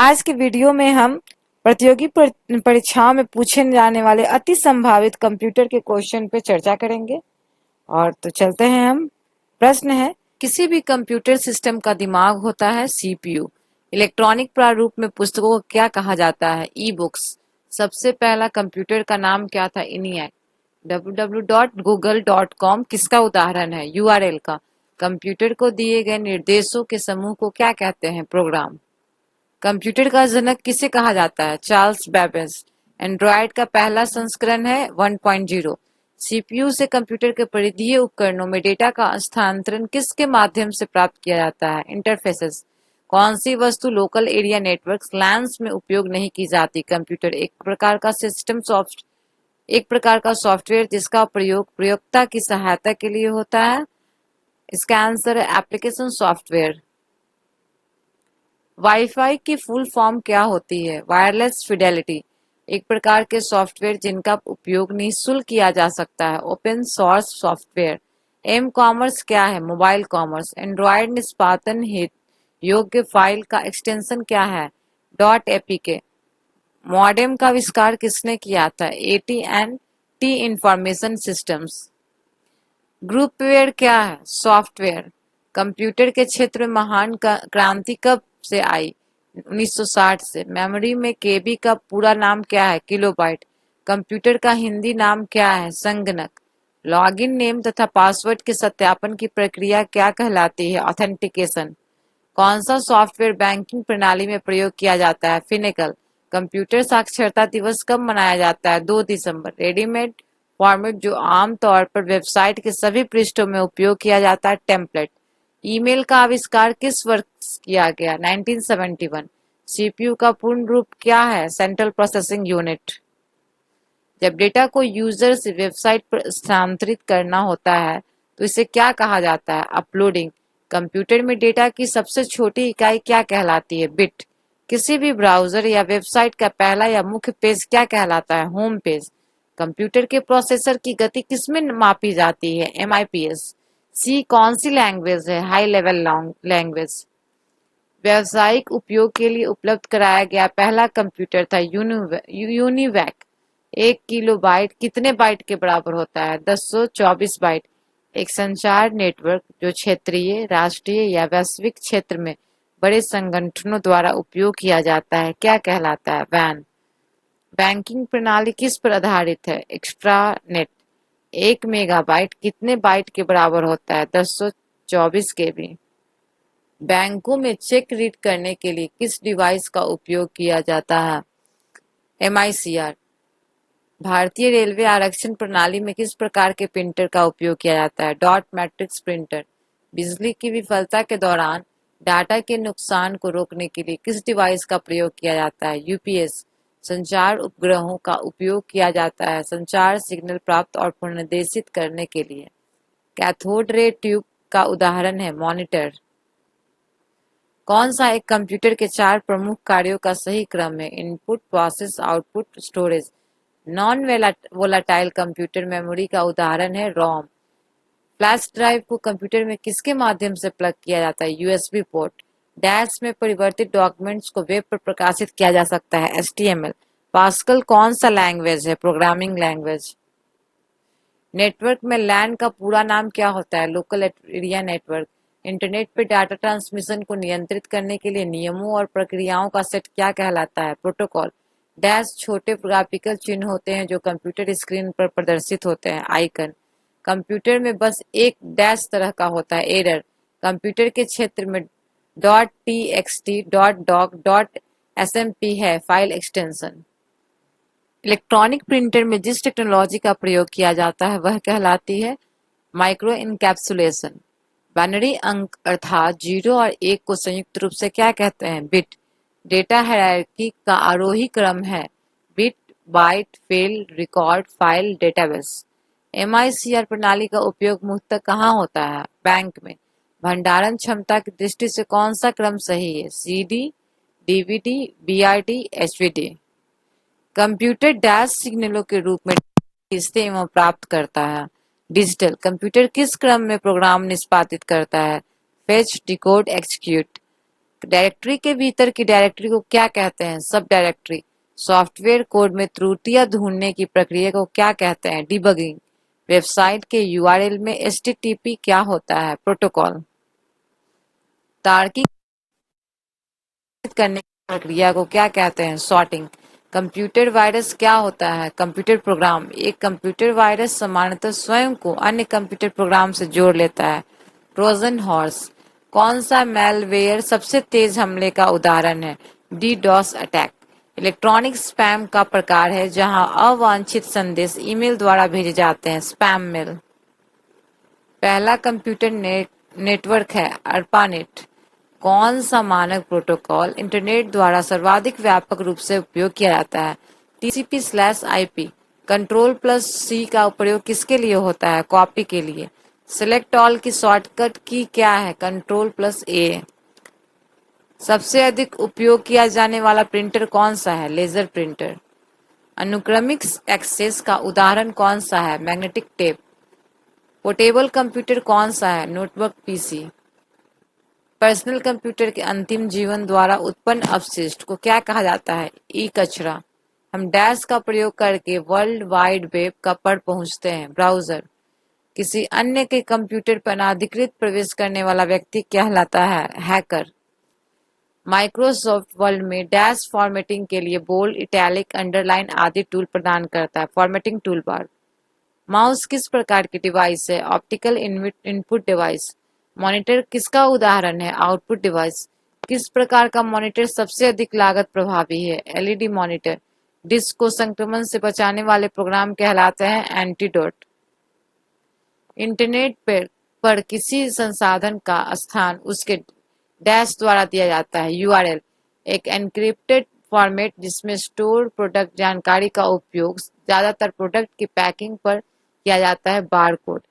आज के वीडियो में हम प्रतियोगी परीक्षाओं में पूछे जाने वाले अति संभावित कंप्यूटर के क्वेश्चन पे चर्चा करेंगे। और तो चलते हैं हम। प्रश्न है, किसी भी कंप्यूटर सिस्टम का दिमाग होता है सीपीयू। इलेक्ट्रॉनिक प्रारूप में पुस्तकों को क्या कहा जाता है? E books. सबसे पहला कंप्यूटर का नाम क्या था? इनिएक। www.google.com किसका उदाहरण है? यूआरएल का। कंप्यूटर को दिए गए निर्देशों के समूह को क्या कहते हैं? प्रोग्राम। कंप्यूटर का जनक किसे कहा जाता है? Charles Babbage. एंड्रॉयड का पहला संस्करण है 1.0। सीपीयू से कंप्यूटर के परिधीय उपकरणों में डेटा का स्थानांतरण किसके माध्यम से प्राप्त किया जाता है? इंटरफेसेस। कौन सी वस्तु लोकल एरिया नेटवर्क लैन्स में उपयोग नहीं की जाती? कंप्यूटर एक प्रकार का सॉफ्टवेयर जिसका प्रयोग प्रयोक्ता की सहायता के लिए होता है। इसका आंसर है एप्लीकेशन सॉफ्टवेयर। वाईफाई की फुल फॉर्म क्या होती है? Wireless Fidelity. एक प्रकार के सॉफ्टवेयर जिनका उपयोग निःशुल्क किया जा सकता है। Open source software. M commerce क्या है? Mobile commerce. एंड्रॉयड निष्पादन हेतु योग्य फाइल का एक्सटेंशन क्या है? Dot APK. मॉडेम का आविष्कार किसने किया था? एटी&टी इंफॉर्मेशन सिस्टम्स। ग्रुपवेयर क्या है? सॉफ्टवेयर। कंप्यूटर के क्षेत्र में महान क्रांति कब से आई? 1960 से। मेमोरी में केबी का पूरा नाम क्या है? किलोबाइट। कंप्यूटर का हिंदी नाम क्या है? संगणक। लॉगिन नेम तथा पासवर्ड के सत्यापन की प्रक्रिया क्या कहलाती है? ऑथेंटिकेशन। कौन सा सॉफ्टवेयर बैंकिंग प्रणाली में प्रयोग किया जाता है? फिनेकल। कंप्यूटर साक्षरता दिवस कब मनाया जाता है? 2 दिसंबर। रेडीमेड फॉर्मेट जो आमतौर पर वेबसाइट के सभी पृष्ठों में उपयोग किया जाता है? टेम्पलेट। ईमेल का आविष्कार किस वर्ष किया गया? 1971। सीपीयू का पूर्ण रूप क्या है? Central processing unit. जब डेटा को यूजर से वेबसाइट पर स्थानांतरित करना होता है तो इसे क्या कहा जाता है? अपलोडिंग। कंप्यूटर में डेटा की सबसे छोटी इकाई क्या कहलाती है? बिट। किसी भी ब्राउजर या वेबसाइट का पहला या मुख्य पेज क्या कहलाता है? Home page. कंप्यूटर के प्रोसेसर की गति किसमें मापी जाती है? एमआईपीएस। सी कौन सी लैंग्वेज है? High level language. व्यावसायिक उपयोग के लिए उपलब्ध कराया गया पहला कंप्यूटर था यूनिवैक। 1 किलोबाइट कितने बाइट के बराबर होता है? 1024 बाइट। एक संचार नेटवर्क जो क्षेत्रीय, राष्ट्रीय या वैश्विक क्षेत्र में बड़े संगठनों द्वारा उपयोग किया जाता है क्या कहलाता है? वैन। बैंकिंग प्रणाली किस पर आधारित है? एक्स्ट्रानेट। 1 मेगाबाइट कितने बाइट के बराबर होता है? 1024 केबी। बैंकों में चेक रीड करने के लिए किस डिवाइस का उपयोग किया जाता है? एमआईसीआर। भारतीय रेलवे आरक्षण प्रणाली में किस प्रकार के प्रिंटर का उपयोग किया जाता है? Dot matrix printer. बिजली की विफलता के दौरान डाटा के नुकसान को रोकने के लिए किस डिवाइस का प्रयोग किया जाता है? यूपीएस। संचार उपग्रहों का उपयोग किया जाता है संचार सिग्नल प्राप्त और पुनर्निर्देशित करने के लिए। कैथोड रे ट्यूब का उदाहरण है मॉनिटर। कौन सा एक कंप्यूटर के 4 प्रमुख कार्यों का सही क्रम है? Input, process, output, storage. Non volatile computer memory का उदाहरण है रोम। फ्लैश ड्राइव को कंप्यूटर में किसके माध्यम से प्लग किया जाता है? USB port. डैश में परिवर्तित डॉक्यूमेंट्स को वेब पर प्रकाशित किया जा सकता है? एचटीएमएल। पास्कल कौन सा लैंग्वेज है? Programming language. नेटवर्क में लैन का पूरा नाम क्या होता है? Local area network. इंटरनेट पर डाटा ट्रांसमिशन को नियंत्रित करने के लिए नियमों और प्रक्रियाओं का सेट क्या कहलाता है? प्रोटोकॉल। डैश छोटे ग्राफिकल चिन्ह होते हैं जो कंप्यूटर स्क्रीन पर प्रदर्शित होते हैं। आइकन। कंप्यूटर में बस एक डैश तरह का होता है। एरर। कंप्यूटर के क्षेत्र में dot TXT, dot doc, dot SMP है फाइल एक्सटेंशन। इलेक्ट्रॉनिक प्रिंटर में जिस टेक्नोलॉजी का प्रयोग किया जाता है वह कहलाती है माइक्रो इनकैप्सुलेशन। बाइनरी अंक अर्थात 0 और 1 को संयुक्त रूप से क्या कहते हैं? बिट। डेटा हायरार्की का आरोही क्रम है bit, byte, field, record, file, database. MICR प्रणाली का उपयोग मुख्यतः कहाँ होता है? बैंक में। भंडारण क्षमता की दृष्टि से कौन सा क्रम सही है? CD, DVD, BRD, HVD. Computer dash सिग्नलों के रूप में खींचते एवं प्राप्त करता है। डिजिटल। कंप्यूटर किस क्रम में प्रोग्राम निष्पादित करता है? Fetch, decode, execute. डायरेक्टरी के भीतर की डायरेक्टरी को क्या कहते हैं? सब डायरेक्टरी। सॉफ्टवेयर कोड में त्रुटियां ढूंढने की प्रक्रिया को क्या कहते हैं? डिबगिंग। वेबसाइट के यूआरएल में एचटीटीपी क्या होता है? प्रोटोकॉल। तार्किक करने की प्रक्रिया को क्या कहते हैं? सॉर्टिंग। कंप्यूटर वायरस क्या होता है? Computer program. एक कंप्यूटर वायरस सामान्यतः स्वयं को अन्य कंप्यूटर प्रोग्राम से जोड़ लेता है। Trojan horse. कौन सा मैलवेयर सबसे तेज हमले का उदाहरण है? DDoS attack. इलेक्ट्रॉनिक स्पैम का प्रकार है जहां अवांछित संदेश ईमेल द्वारा भेजे जाते हैं। Spam mail. पहला कंप्यूटर नेटवर्क है अर्पानेट। कौन सा मानक प्रोटोकॉल इंटरनेट द्वारा सर्वाधिक व्यापक रूप से उपयोग किया जाता है? TCP/IP। कंट्रोल प्लस सी का प्रयोग किसके लिए होता है? कॉपी के लिए। सिलेक्ट ऑल की शॉर्टकट की क्या है? कंट्रोल प्लस ए। सबसे अधिक उपयोग किया जाने वाला प्रिंटर कौन सा है? Laser printer. अनुक्रमिक एक्सेस का उदाहरण कौन सा है? Magnetic tape. पोर्टेबल कंप्यूटर कौन सा है? Notebook PC. पर्सनल कंप्यूटर के अंतिम जीवन द्वारा उत्पन्न अपशिष्ट को क्या कहा जाता है? ई कचरा। हम डैश का प्रयोग करके वर्ल्ड वाइड वेब का पर पहुंचते हैं। ब्राउजर। किसी अन्य के कंप्यूटर पर अनाधिकृत प्रवेश करने वाला व्यक्ति कहलाता है? हैकर। माइक्रोसॉफ्ट वर्ड में डैश फॉर्मेटिंग के लिए बोल्ड, इटैलिक, अंडरलाइन आदि टूल प्रदान करता है। Formatting toolbar. माउस किस प्रकार की डिवाइस है? Optical input device. मॉनिटर किसका उदाहरण है? Output device. किस प्रकार का मॉनिटर सबसे अधिक लागत प्रभावी है? LED monitor. डिस्क को संक्रमण से बचाने वाले प्रोग्राम कहलाते हैं? एंटीडोट। इंटरनेट पर किसी संसाधन का स्थान उसके डैश द्वारा दिया जाता है। यूआरएल एक एन्क्रिप्टेड फॉर्मेट जिसमें स्टोर प्रोडक्ट जानकारी का उपयोग ज्यादातर प्रोडक्ट की पैकिंग पर किया जाता है। बारकोड।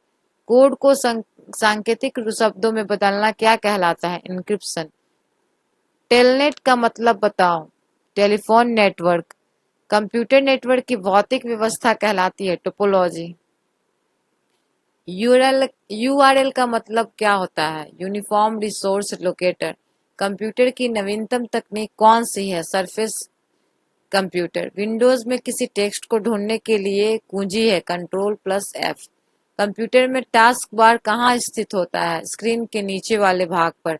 कोड को सांकेतिक शब्दों में बदलना क्या कहलाता है? इंक्रिप्शन। टेलनेट का मतलब बताओ। Telephone network. कंप्यूटर नेटवर्क की भौतिक व्यवस्था कहलाती है? टोपोलॉजी। यूआरएल का मतलब क्या होता है? Uniform resource locator. कंप्यूटर की नवीनतम तकनीक कौन सी है? Surface computer. विंडोज में किसी टेक्स्ट को ढूंढने के लिए कुंजी है? Control plus F. कंप्यूटर में टास्क बार कहाँ स्थित होता है? स्क्रीन के नीचे वाले भाग पर।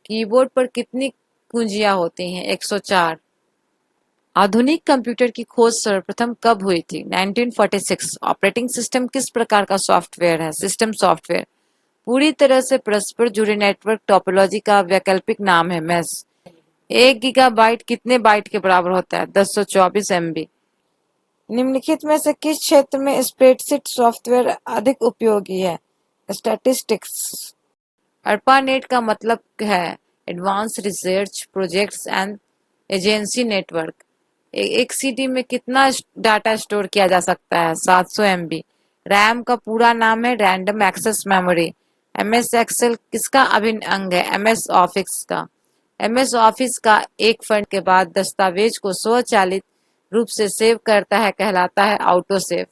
कीबोर्ड पर कितनी कुंजियां होती हैं? 104। आधुनिक कंप्यूटर की खोज सर्वप्रथम कब हुई थी? 1946। ऑपरेटिंग सिस्टम किस प्रकार का सॉफ्टवेयर है? System software. पूरी तरह से परस्पर जुड़े नेटवर्क टोपोलॉजी का वैकल्पिक नाम है? मेश। 1 गीगाबाइट कितने बाइट के बराबर होता है? 1024 MB। निम्नलिखित में से किस क्षेत्र में स्प्रेडशीट सॉफ्टवेयर अधिक उपयोगी है? स्टैटिस्टिक्स। अर्पानेट का मतलब है advance research projects and agency network. एक सीडी में कितना डाटा स्टोर किया जा सकता है? 700 MB। रैम का पूरा नाम है random access memory. MS Excel किसका अभिन्न अंग है? MS ऑफिस का। MS ऑफिस का एक फंड के बाद दस्तावेज को स्वचालित रूप से सेव करता है कहलाता है? Auto save.